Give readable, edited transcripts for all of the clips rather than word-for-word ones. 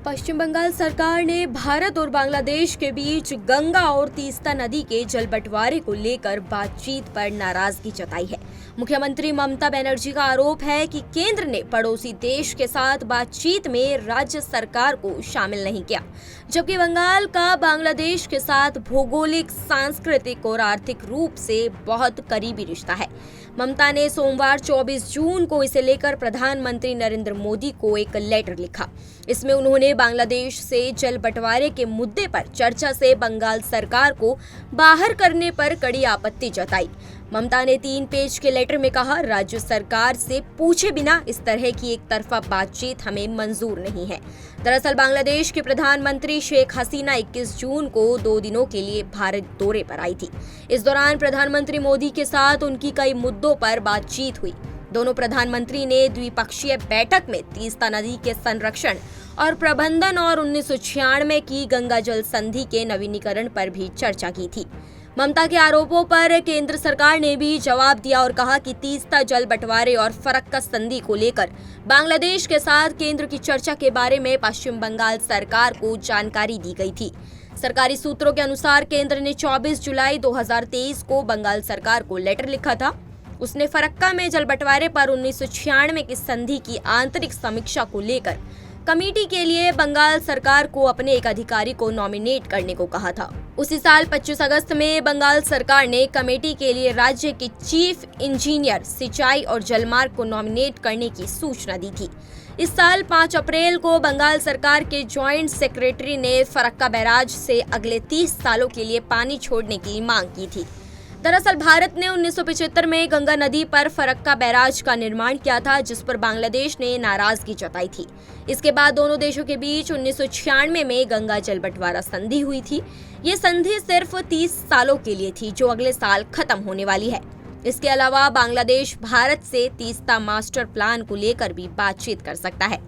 पश्चिम बंगाल सरकार ने भारत और बांग्लादेश के बीच गंगा और तीस्ता नदी के जल बंटवारे को लेकर बातचीत पर नाराजगी जताई है। मुख्यमंत्री ममता बनर्जी का आरोप है कि केंद्र ने पड़ोसी देश के साथ बातचीत में राज्य सरकार को शामिल नहीं किया, जबकि बंगाल का बांग्लादेश के साथ भौगोलिक, सांस्कृतिक और आर्थिक रूप से बहुत करीबी रिश्ता है। ममता ने सोमवार 24 जून को इसे लेकर प्रधानमंत्री नरेंद्र मोदी को एक लेटर लिखा। इसमें उन्होंने बांग्लादेश से जल बंटवारे के मुद्दे पर चर्चा से बंगाल सरकार को बाहर करने पर कड़ी आपत्ति जताई। ममता ने 3 पेज के लेटर में कहा, राज्य सरकार से पूछे बिना इस तरह की एक तरफा बातचीत हमें मंजूर नहीं है। दरअसल बांग्लादेश के प्रधानमंत्री शेख हसीना 21 जून को 2 दिनों के लिए भारत दौरे पर आई थी। इस दौरान प्रधानमंत्री मोदी के साथ उनकी कई मुद्दों पर बातचीत हुई। दोनों प्रधानमंत्री ने द्विपक्षीय बैठक में तीस्ता नदी के संरक्षण और प्रबंधन और 1996 की गंगा जल संधि के नवीनीकरण पर भी चर्चा की थी। ममता के आरोपों पर केंद्र सरकार ने भी जवाब दिया और कहा कि तीस्ता जल बंटवारे और फरक्का संधि को लेकर बांग्लादेश के साथ केंद्र की चर्चा के बारे में पश्चिम बंगाल सरकार को जानकारी दी गई थी। सरकारी सूत्रों के अनुसार केंद्र ने 24 जुलाई 2023 को बंगाल सरकार को लेटर लिखा था। उसने फरक्का में जल बंटवारे पर 1996 की संधि की आंतरिक समीक्षा को लेकर कमेटी के लिए बंगाल सरकार को अपने एक अधिकारी को नॉमिनेट करने को कहा था। उसी साल 25 अगस्त में बंगाल सरकार ने कमेटी के लिए राज्य के चीफ इंजीनियर सिंचाई और जलमार्ग को नॉमिनेट करने की सूचना दी थी। इस साल 5 अप्रैल को बंगाल सरकार के जॉइंट सेक्रेटरी ने फरक्का बैराज से अगले 30 सालों के लिए पानी छोड़ने की मांग की थी। दरअसल भारत ने 1975 में गंगा नदी पर फरक्का बैराज का निर्माण किया था, जिस पर बांग्लादेश ने नाराजगी जताई थी। इसके बाद दोनों देशों के बीच 1996 में गंगा जल बंटवारा संधि हुई थी। ये संधि सिर्फ 30 सालों के लिए थी, जो अगले साल खत्म होने वाली है। इसके अलावा बांग्लादेश भारत से तीस्ता मास्टर प्लान को लेकर भी बातचीत कर सकता है।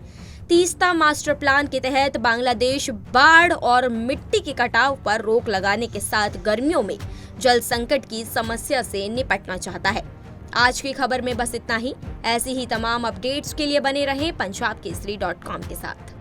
तीस्ता मास्टर प्लान के तहत बांग्लादेश बाढ़ और मिट्टी के कटाव पर रोक लगाने के साथ गर्मियों में जल संकट की समस्या से निपटना चाहता है। आज की खबर में बस इतना ही। ऐसी ही तमाम अपडेट्स के लिए बने रहें पंजाबकेसरी.com के साथ।